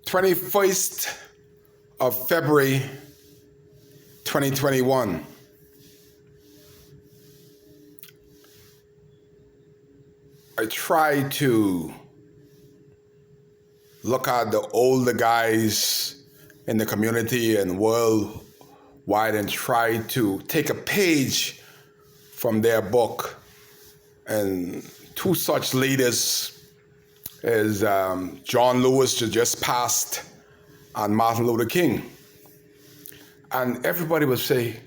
21st of February 2021. I try to look at the older guys in the community and worldwide and try to take a page from their book. And two such leaders is John Lewis, who just passed, and Martin Luther King. And everybody would say,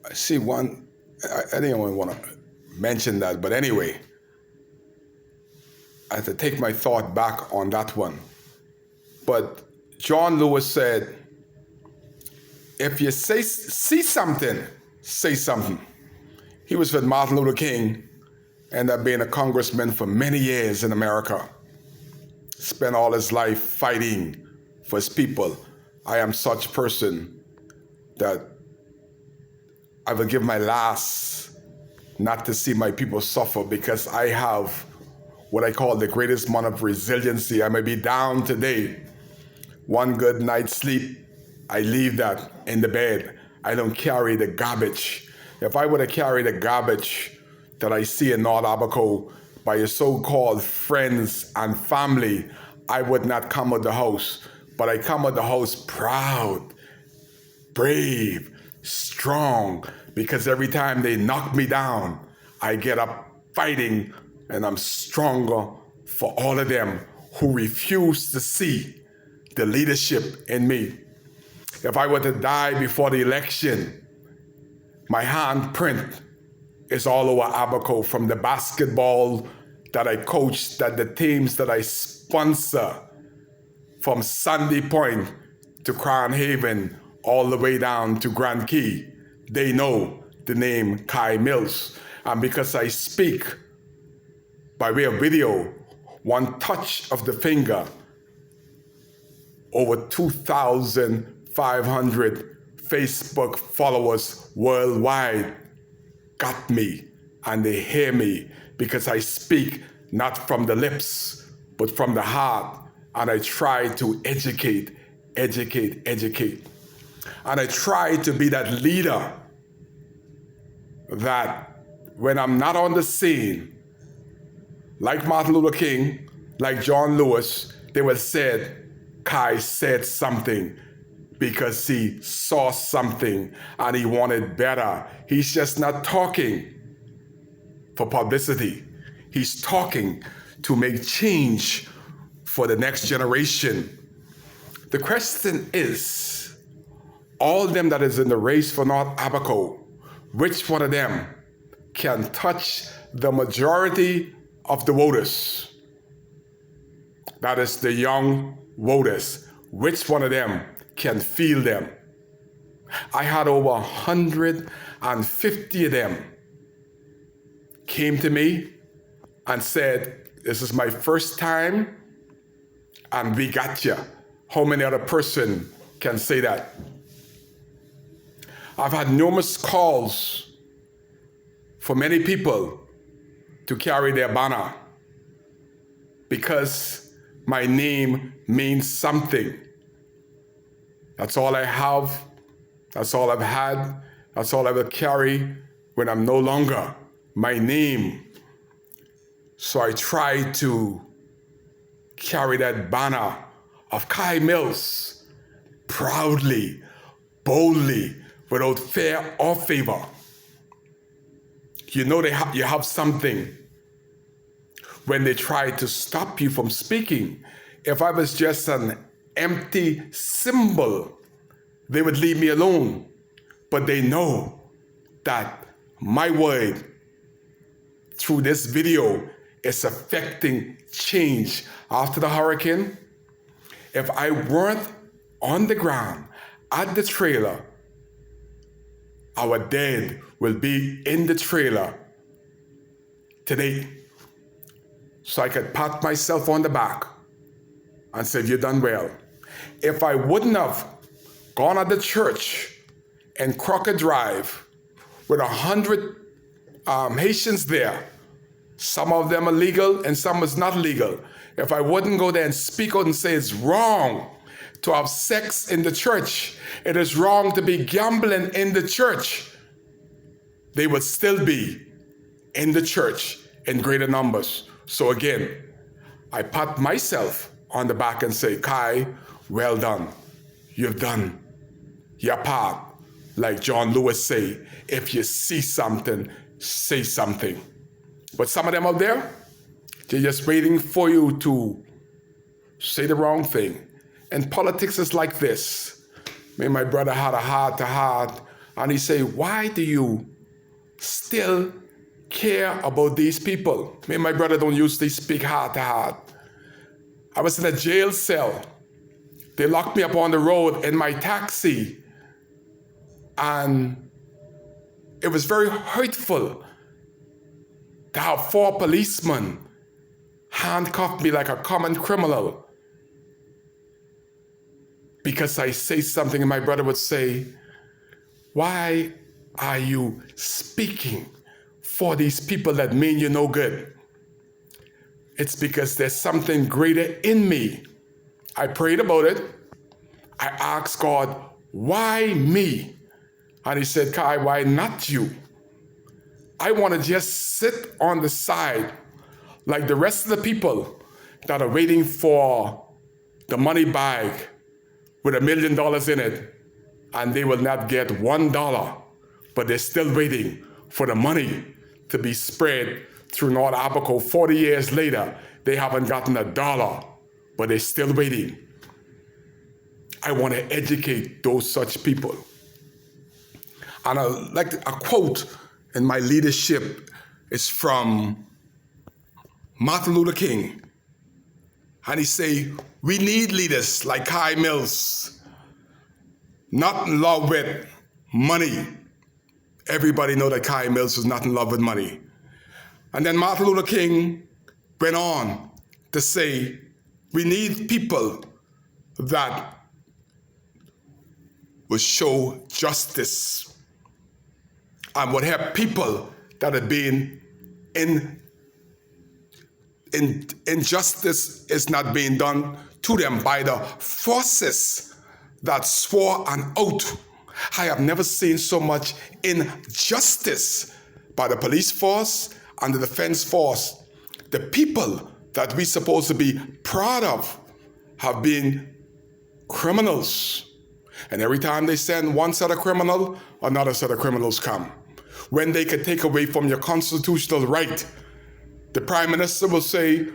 I see one, I didn't even want to mention that, but anyway, I had to take my thought back on that one. But John Lewis said, if you see something, say something. He was with Martin Luther King, ended up being a congressman for many years in America. Spent all his life fighting for his people. I am such a person that I will give my last not to see my people suffer, because I have what I call the greatest amount of resiliency. I may be down today. One good night's sleep, I leave that in the bed. I don't carry the garbage. If I were to carry the garbage that I see in North Abaco by your so-called friends and family, I would not come out the house. But I come out the house proud, brave, strong, because every time they knock me down, I get up fighting, and I'm stronger for all of them who refuse to see the leadership in me. If I were to die before the election, my handprint is all over Abaco, from the basketball that I coach, that the teams that I sponsor, from Sandy Point to Crown Haven, all the way down to Grand Key. They know the name Kai Mills. And because I speak by way of video, one touch of the finger, over 2,500 Facebook followers worldwide got me, and they hear me because I speak not from the lips, but from the heart. And I try to educate. And I try to be that leader that when I'm not on the scene, like Martin Luther King, like John Lewis, they would say, Kai said something because he saw something and he wanted better. He's just not talking for publicity. He's talking to make change for the next generation. The question is, all them that is in the race for North Abaco, which one of them can touch the majority of the voters? That is the young voters. Which one of them can feel them? I had over 150 of them came to me and said, this is my first time and we got you. How many other person can say that? I've had numerous calls for many people to carry their banner because my name means something. That's all I have. That's all I've had. That's all I will carry when I'm no longer. My name. So I try to carry that banner of Kai Mills proudly, boldly, without fear or favor. You know you have something when they try to stop you from speaking. If I was just an empty symbol, they would leave me alone. But they know that my word through this video is affecting change. After the hurricane, if I weren't on the ground at the trailer, our dead will be in the trailer today. So I could pat myself on the back and say, you've done well. If I wouldn't have gone at the church in Crockett Drive with 100 Haitians there, some of them are legal and some is not legal, if I wouldn't go there and speak out and say it's wrong to have sex in the church, it is wrong to be gambling in the church, they would still be in the church in greater numbers. So again, I pat myself on the back and say, Kai, well done. You've done your part. Like John Lewis say, if you see something, say something. But some of them out there, they're just waiting for you to say the wrong thing. And politics is like this. Me and my brother had a heart-to-heart, and he say, why do you still care about these people? Me and my brother don't usually speak heart-to-heart. I was in a jail cell. They locked me up on the road in my taxi. And it was very hurtful to have 4 policemen handcuff me like a common criminal because I say something, and my brother would say, why are you speaking for these people that mean you no good? It's because there's something greater in me. I prayed about it. I asked God, why me? And he said, Kai, why not you? I want to just sit on the side like the rest of the people that are waiting for the money bag with $1 million in it, and they will not get $1, but they're still waiting for the money to be spread through North Abaco. 40 years later, they haven't gotten $1, but they're still waiting. I want to educate those such people. And a quote in my leadership is from Martin Luther King. And he say, we need leaders like Kai Mills, not in love with money. Everybody know that Kai Mills was not in love with money. And then Martin Luther King went on to say, we need people that will show justice and would help people that are being injustice is not being done to them by the forces that swore an oath. I have never seen so much injustice by the police force and the defense force. The people that we're supposed to be proud of have been criminals. And every time they send one set of criminals, another set of criminals come. When they can take away from your constitutional right, the Prime Minister will say,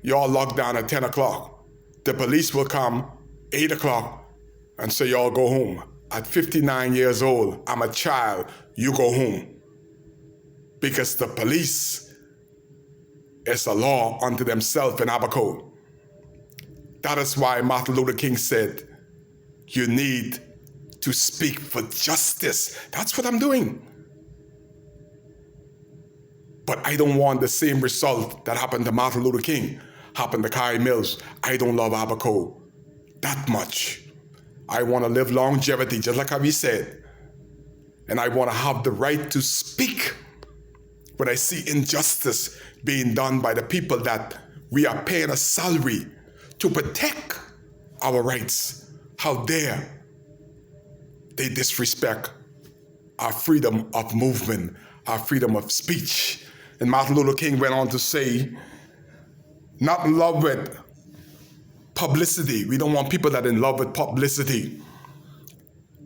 y'all locked down at 10 o'clock. The police will come 8 o'clock and say, y'all go home. At 59 years old, I'm a child, you go home. Because the police is a law unto themselves in Abaco. That is why Martin Luther King said, you need to speak for justice. That's what I'm doing. But I don't want the same result that happened to Martin Luther King, happened to Kai Mills. I don't love Abaco that much. I want to live longevity, just like how we said. And I want to have the right to speak when I see injustice being done by the people that we are paying a salary to protect our rights. How dare they disrespect our freedom of movement, our freedom of speech. And Martin Luther King went on to say, not in love with publicity. We don't want people that are in love with publicity,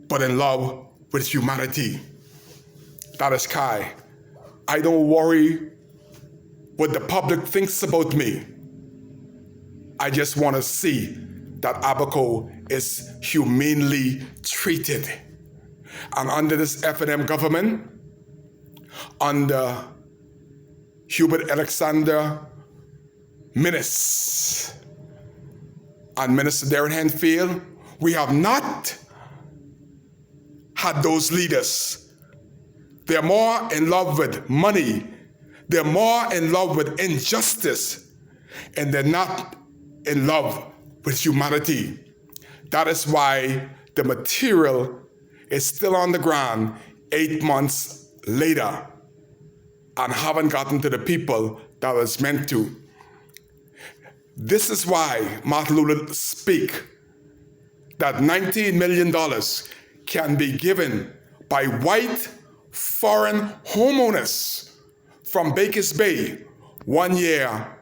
but in love with humanity. That is Kai. I don't worry what the public thinks about me. I just want to see that Abaco is humanely treated. And under this F&M government, under Hubert Alexander Minnis and Minister Darren Henfield, we have not had those leaders. They're more in love with money. They're more in love with injustice. And they're not in love with humanity. That is why the material is still on the ground 8 months later and haven't gotten to the people that was meant to. This is why Martin Luther speak that $19 million can be given by white foreign homeowners from Bakers Bay 1 year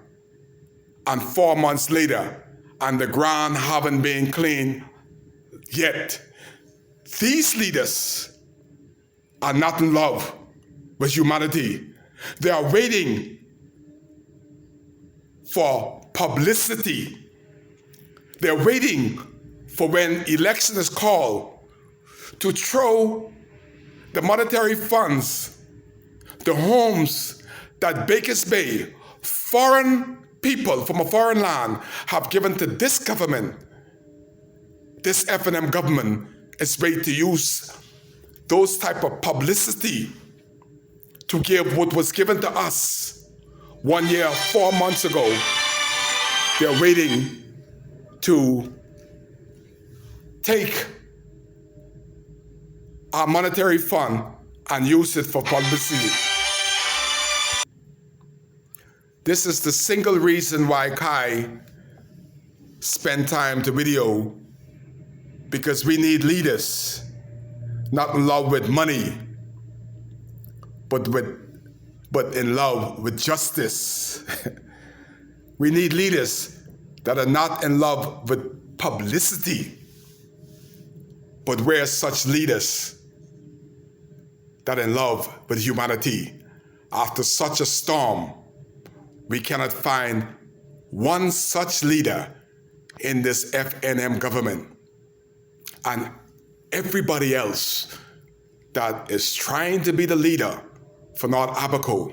and 4 months later, and the ground haven't been cleaned yet. These leaders are not in love with humanity. They are waiting for publicity. They're waiting for when election is called to throw the monetary funds, the homes that Bakers Bay, foreign people from a foreign land have given to this government. This F&M government is ready to use those type of publicity to give what was given to us 1 year, 4 months ago. They're waiting to take our monetary fund and use it for publicity. This is the single reason why Kai spent time to video, because we need leaders not in love with money, but in love with justice. We need leaders that are not in love with publicity, but we're such leaders that are in love with humanity. After such a storm, we cannot find one such leader in this F&M government. And everybody else that is trying to be the leader for North Abaco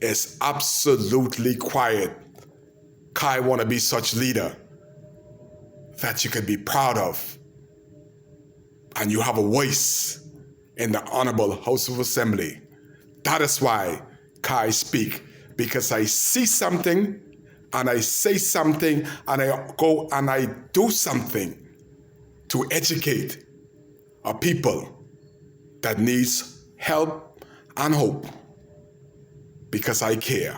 is absolutely quiet. Kai want to be such leader that you could be proud of. And you have a voice in the Honorable House of Assembly. That is why Kai speak, because I see something and I say something and I go and I do something to educate a people that needs help and hope, because I care.